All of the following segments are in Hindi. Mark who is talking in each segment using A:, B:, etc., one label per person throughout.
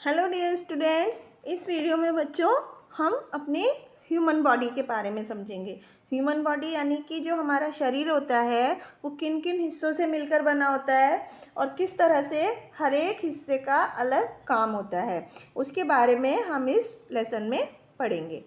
A: हेलो डियर स्टूडेंट्स, इस वीडियो में बच्चों हम अपने ह्यूमन बॉडी के बारे में समझेंगे। ह्यूमन बॉडी यानी कि जो हमारा शरीर होता है वो किन किन हिस्सों से मिलकर बना होता है और किस तरह से हर एक हिस्से का अलग काम होता है, उसके बारे में हम इस लेसन में पढ़ेंगे।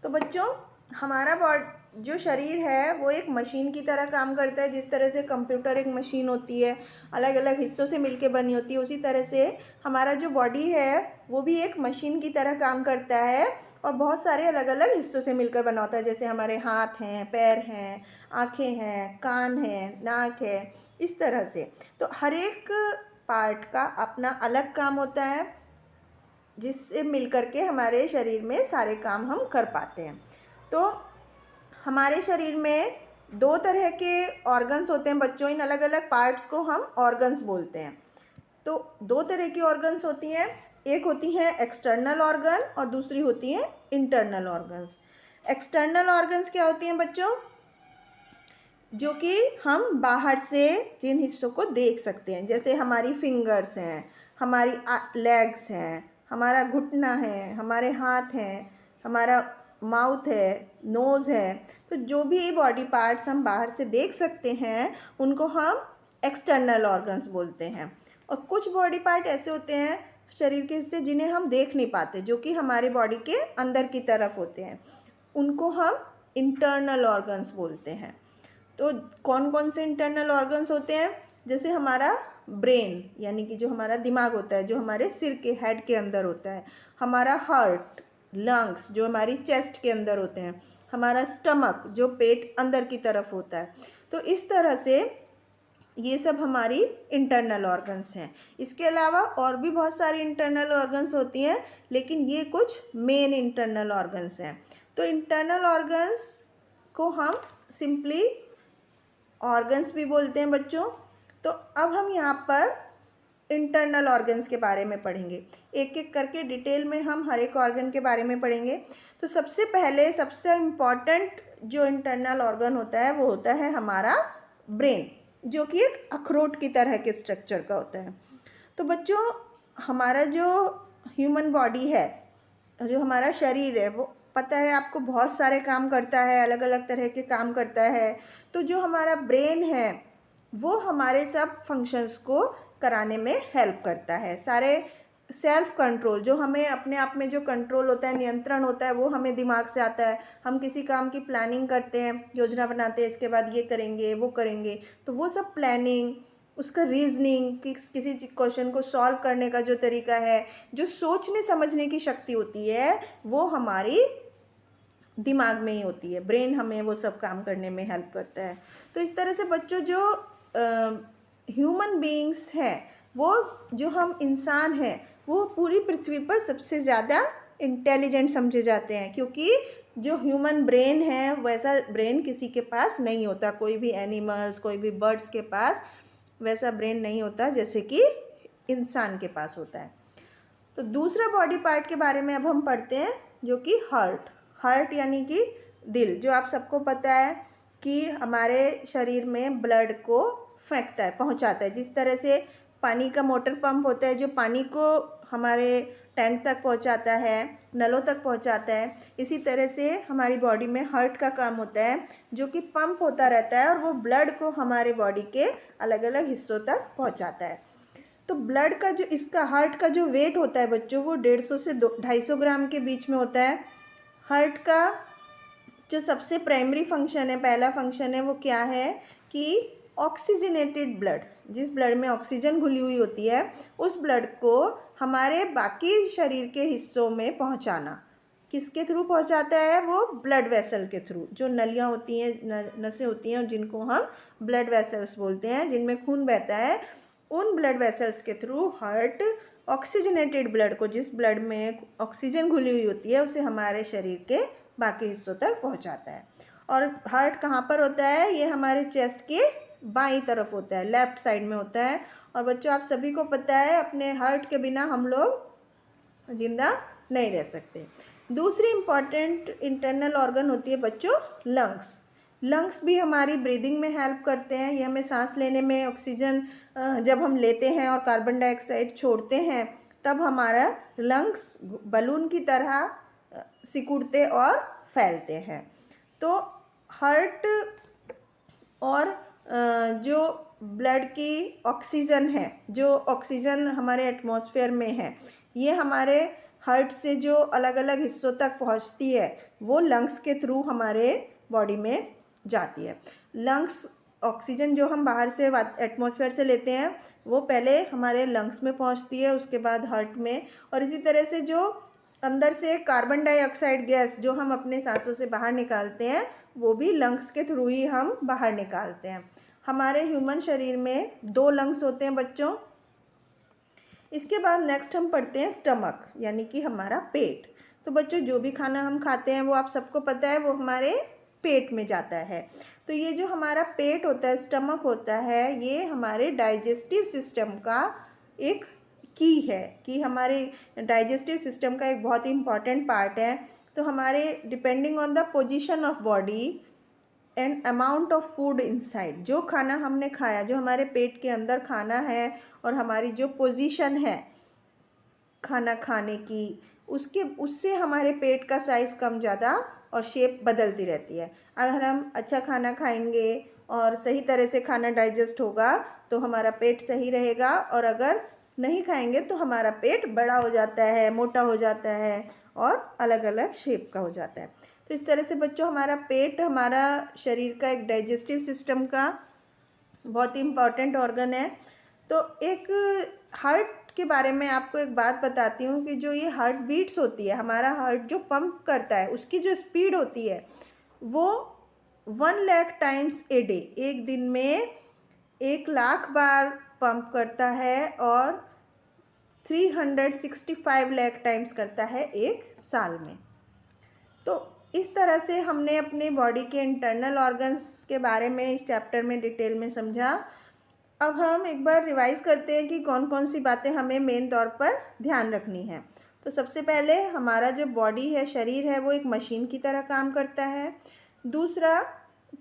A: तो बच्चों, हमारा जो शरीर है वो एक मशीन की तरह काम करता है। जिस तरह से कंप्यूटर एक मशीन होती है, अलग अलग हिस्सों से मिलके बनी होती है, उसी तरह से हमारा जो बॉडी है वो भी एक मशीन की तरह काम करता है और बहुत सारे अलग अलग हिस्सों से मिलकर बना होता है। जैसे हमारे हाथ हैं, पैर हैं, आँखें हैं, कान हैं, नाक है, इस तरह से। तो हर एक पार्ट का अपना अलग काम होता है जिससे मिलकर के हमारे शरीर में सारे काम हम कर पाते हैं। तो हमारे शरीर में दो तरह के ऑर्गन्स होते हैं बच्चों। इन अलग अलग पार्ट्स को हम ऑर्गन्स बोलते हैं। तो दो तरह की ऑर्गन्स होती हैं, एक होती हैं एक्सटर्नल ऑर्गन और दूसरी होती हैं इंटरनल ऑर्गन्स। एक्सटर्नल ऑर्गन्स क्या होती हैं बच्चों? जो कि हम बाहर से जिन हिस्सों को देख सकते हैं, जैसे हमारी फिंगर्स हैं, हमारी लेग्स हैं, हमारा घुटना है, हमारे हाथ हैं, हमारा माउथ है, नोज़ है। तो जो भी बॉडी पार्ट्स हम बाहर से देख सकते हैं उनको हम एक्सटर्नल ऑर्गन्स बोलते हैं। और कुछ बॉडी पार्ट ऐसे होते हैं शरीर के हिस्से जिन्हें हम देख नहीं पाते, जो कि हमारे बॉडी के अंदर की तरफ होते हैं, उनको हम इंटरनल ऑर्गन्स बोलते हैं। तो कौन कौन से इंटरनल ऑर्गन्स होते हैं? जैसे हमारा ब्रेन यानी कि जो हमारा दिमाग होता है, जो हमारे सिर के हेड के अंदर होता है, हमारा हार्ट, लंग्स जो हमारी चेस्ट के अंदर होते हैं, हमारा स्टमक जो पेट अंदर की तरफ होता है। तो इस तरह से ये सब हमारी इंटरनल ऑर्गन्स हैं। इसके अलावा और भी बहुत सारी इंटरनल ऑर्गन्स होती हैं, लेकिन ये कुछ मेन इंटरनल ऑर्गन्स हैं। तो इंटरनल ऑर्गन्स को हम सिंपली ऑर्गन्स भी बोलते हैं बच्चों। तो अब हम यहाँ पर इंटरनल ऑर्गन्स के बारे में पढ़ेंगे। एक एक करके डिटेल में हम हर एक ऑर्गन के बारे में पढ़ेंगे। तो सबसे पहले सबसे इम्पॉर्टेंट जो इंटरनल ऑर्गन होता है वो होता है हमारा ब्रेन, जो कि एक अखरोट की तरह के स्ट्रक्चर का होता है। तो बच्चों, हमारा जो ह्यूमन बॉडी है, जो हमारा शरीर है, वो पता है आपको बहुत सारे काम करता है, अलग अलग तरह के काम करता है। तो जो हमारा ब्रेन है वो हमारे सब फंक्शंस को कराने में हेल्प करता है। सारे सेल्फ कंट्रोल जो हमें अपने आप में जो कंट्रोल होता है, नियंत्रण होता है, वो हमें दिमाग से आता है। हम किसी काम की प्लानिंग करते हैं, योजना बनाते हैं, इसके बाद ये करेंगे वो करेंगे, तो वो सब प्लानिंग, उसका रीजनिंग, किसी क्वेश्चन को सॉल्व करने का जो तरीका है, जो सोचने समझने की शक्ति होती है, वो हमारी दिमाग में ही होती है। ब्रेन हमें वो सब काम करने में हेल्प करता है। तो इस तरह से बच्चों, जो ह्यूमन बीइंग्स हैं, वो जो हम इंसान हैं, वो पूरी पृथ्वी पर सबसे ज़्यादा इंटेलिजेंट समझे जाते हैं, क्योंकि जो ह्यूमन ब्रेन है वैसा ब्रेन किसी के पास नहीं होता। कोई भी एनिमल्स, कोई भी बर्ड्स के पास वैसा ब्रेन नहीं होता जैसे कि इंसान के पास होता है। तो दूसरा बॉडी पार्ट के बारे में अब हम पढ़ते हैं, जो कि हार्ट। हार्ट यानी कि दिल, जो आप सबको पता है कि हमारे शरीर में ब्लड को फेंकता है, पहुंचाता है। जिस तरह से पानी का मोटर पंप होता है जो पानी को हमारे टैंक तक पहुंचाता है, नलों तक पहुंचाता है, इसी तरह से हमारी बॉडी में हार्ट का काम होता है, जो कि पंप होता रहता है और वो ब्लड को हमारे बॉडी के अलग अलग हिस्सों तक पहुंचाता है। तो ब्लड का जो, इसका हार्ट का जो वेट होता है बच्चों, वो 150 से 250 ग्राम के बीच में होता है। हार्ट का जो सबसे प्राइमरी फंक्शन है, पहला फंक्शन है, वो क्या है कि ऑक्सीजनेटेड ब्लड, जिस ब्लड में ऑक्सीजन घुली हुई होती है, उस ब्लड को हमारे बाकी शरीर के हिस्सों में पहुंचाना। किसके थ्रू पहुंचाता है? वो ब्लड वेसल के थ्रू। जो नलियाँ होती हैं, नसें होती हैं, जिनको हम ब्लड वेसल्स बोलते हैं, जिनमें खून बहता है, उन ब्लड वेसल्स के थ्रू हार्ट ऑक्सीजनेटेड ब्लड को, जिस ब्लड में ऑक्सीजन घुली हुई होती है, उसे हमारे शरीर के बाकी हिस्सों तक पहुंचाता है। और हार्ट कहाँ पर होता है? ये हमारे चेस्ट के बाईं तरफ होता है, लेफ्ट साइड में होता है। और बच्चों, आप सभी को पता है अपने हार्ट के बिना हम लोग जिंदा नहीं रह सकते। दूसरी इम्पॉर्टेंट इंटरनल ऑर्गन होती है बच्चों लंग्स। लंग्स भी हमारी ब्रीदिंग में हेल्प करते हैं। ये हमें सांस लेने में, ऑक्सीजन जब हम लेते हैं और कार्बन डाइऑक्साइड छोड़ते हैं, तब हमारा लंग्स बलून की तरह सिकुड़ते और फैलते हैं। तो हार्ट और जो ब्लड की ऑक्सीजन है, जो ऑक्सीजन हमारे एटमॉस्फेयर में है, ये हमारे हार्ट से जो अलग अलग हिस्सों तक पहुंचती है वो लंग्स के थ्रू हमारे बॉडी में जाती है। लंग्स, ऑक्सीजन जो हम बाहर से एटमॉस्फेयर से लेते हैं वो पहले हमारे लंग्स में पहुंचती है, उसके बाद हार्ट में, और इसी तरह से जो अंदर से कार्बन डाइऑक्साइड गैस जो हम अपने सांसों से बाहर निकालते हैं वो भी लंग्स के थ्रू ही हम बाहर निकालते हैं। हमारे ह्यूमन शरीर में 2 लंग्स होते हैं बच्चों। इसके बाद नेक्स्ट हम पढ़ते हैं स्टमक, यानी कि हमारा पेट। तो बच्चों जो भी खाना हम खाते हैं वो आप सबको पता है वो हमारे पेट में जाता है। तो ये जो हमारा पेट होता है, स्टमक होता है, ये हमारे डाइजेस्टिव सिस्टम का एक की है, कि हमारे डाइजेस्टिव सिस्टम का एक बहुत ही इम्पॉर्टेंट पार्ट है। तो हमारे depending on the position of body and amount of food inside, जो खाना हमने खाया, जो हमारे पेट के अंदर खाना है और हमारी जो पोजीशन है खाना खाने की, उससे हमारे पेट का साइज़ कम ज़्यादा और शेप बदलती रहती है। अगर हम अच्छा खाना खाएंगे और सही तरह से खाना डाइजेस्ट होगा तो हमारा पेट सही रहेगा, और अगर नहीं खाएंगे तो हमारा पेट बड़ा हो जाता है, मोटा हो जाता है और अलग अलग शेप का हो जाता है। तो इस तरह से बच्चों हमारा पेट हमारा शरीर का एक डाइजेस्टिव सिस्टम का बहुत ही इम्पॉर्टेंट ऑर्गन है। तो एक हार्ट के बारे में आपको एक बात बताती हूँ कि जो ये हार्ट बीट्स होती है, हमारा हार्ट जो पंप करता है उसकी जो स्पीड होती है वो 1 लाख टाइम्स ए डे, एक दिन में 1 लाख बार पंप करता है, और 365 लाख टाइम्स करता है एक साल में। तो इस तरह से हमने अपने बॉडी के इंटरनल ऑर्गन्स के बारे में इस चैप्टर में डिटेल में समझा। अब हम एक बार रिवाइज करते हैं कि कौन कौन सी बातें हमें मेन तौर पर ध्यान रखनी है। तो सबसे पहले हमारा जो बॉडी है, शरीर है, वो एक मशीन की तरह काम करता है। दूसरा,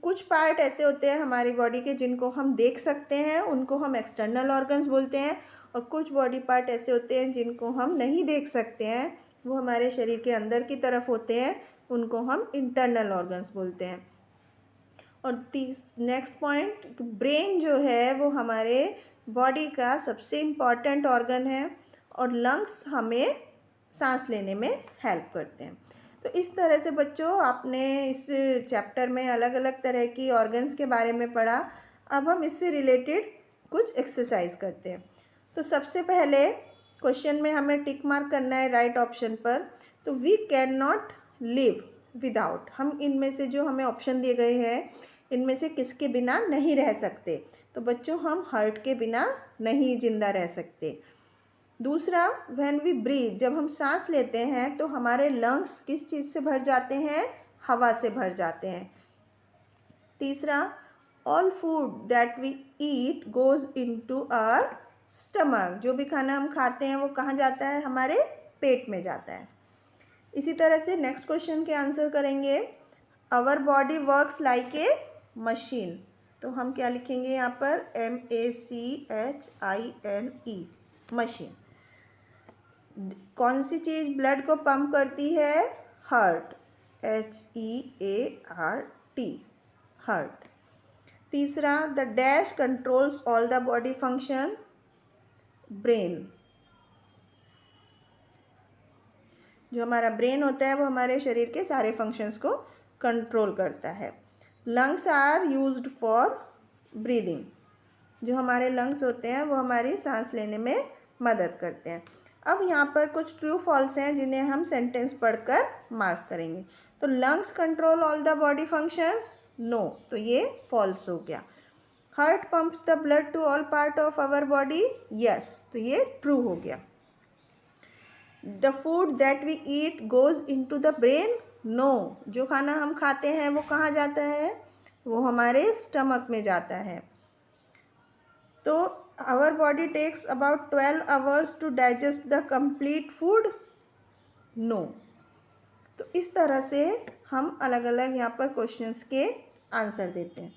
A: कुछ पार्ट ऐसे होते हैं हमारी बॉडी के जिनको हम देख सकते हैं, उनको हम एक्सटर्नल ऑर्गन्स बोलते हैं, और कुछ बॉडी पार्ट ऐसे होते हैं जिनको हम नहीं देख सकते हैं, वो हमारे शरीर के अंदर की तरफ होते हैं, उनको हम इंटरनल ऑर्गन्स बोलते हैं। और नेक्स्ट पॉइंट, ब्रेन जो है वो हमारे बॉडी का सबसे इम्पॉर्टेंट ऑर्गन है, और लंग्स हमें सांस लेने में हेल्प करते हैं। तो इस तरह से बच्चों आपने इस चैप्टर में अलग अलग तरह की ऑर्गन्स के बारे में पढ़ा। अब हम इससे रिलेटेड कुछ एक्सरसाइज करते हैं। तो सबसे पहले क्वेश्चन में हमें टिक मार्क करना है राइट ऑप्शन पर। तो we can not live without, हम इनमें से जो हमें ऑप्शन दिए गए हैं इनमें से किसके बिना नहीं रह सकते। तो बच्चों हम हार्ट के बिना नहीं जिंदा रह सकते। दूसरा, व्हेन वी ब्रीथ, जब हम सांस लेते हैं तो हमारे लंग्स किस चीज़ से भर जाते हैं? हवा से भर जाते हैं। तीसरा, all food that we eat goes into our stomach, जो भी खाना हम खाते हैं वो कहाँ जाता है? हमारे पेट में जाता है। इसी तरह से नेक्स्ट क्वेश्चन के आंसर करेंगे, our body works like a machine. तो हम क्या लिखेंगे यहाँ पर? MACHINE, machine. कौन सी चीज़ ब्लड को पंप करती है? Heart, HEART, heart. तीसरा, the dash controls all the body function, brain. जो हमारा ब्रेन होता है वो हमारे शरीर के सारे फंक्शंस को कंट्रोल करता है। Lungs are used for breathing, जो हमारे लंग्स होते हैं वो हमारी सांस लेने में मदद करते हैं। अब यहाँ पर कुछ ट्रू फॉल्स हैं जिन्हें हम सेंटेंस पढ़कर मार्क करेंगे। तो lungs control all the body functions, no, तो ये फॉल्स हो गया। Heart pumps the blood to all part of our body, yes, तो ये ट्रू हो गया। The food that we eat goes into the brain, no, जो खाना हम खाते हैं वो कहाँ जाता है? वो हमारे स्टमक में जाता है। तो our body takes about 12 hours to digest the complete food, no. तो इस तरह से हम अलग अलग यहाँ पर क्वेश्चंस के आंसर देते हैं।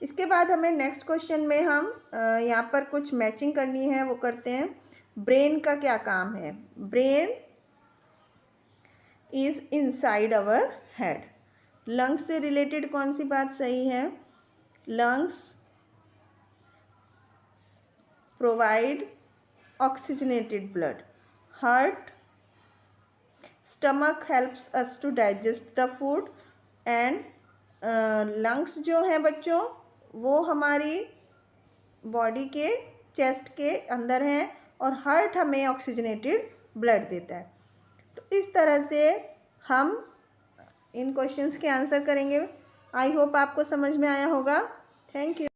A: इसके बाद हमें नेक्स्ट क्वेश्चन में हम यहाँ पर कुछ मैचिंग करनी है, वो करते हैं। ब्रेन का क्या काम है? Brain is inside our head. Lungs से रिलेटेड कौन सी बात सही है? Lungs provide oxygenated blood. Heart, stomach helps us to digest the food and lungs जो हैं बच्चों वो हमारी बॉडी के चेस्ट के अंदर हैं और हार्ट हमें ऑक्सीजनेटेड ब्लड देता है। तो इस तरह से हम इन क्वेश्चंस के आंसर करेंगे। आई होप आपको समझ में आया होगा। Thank you.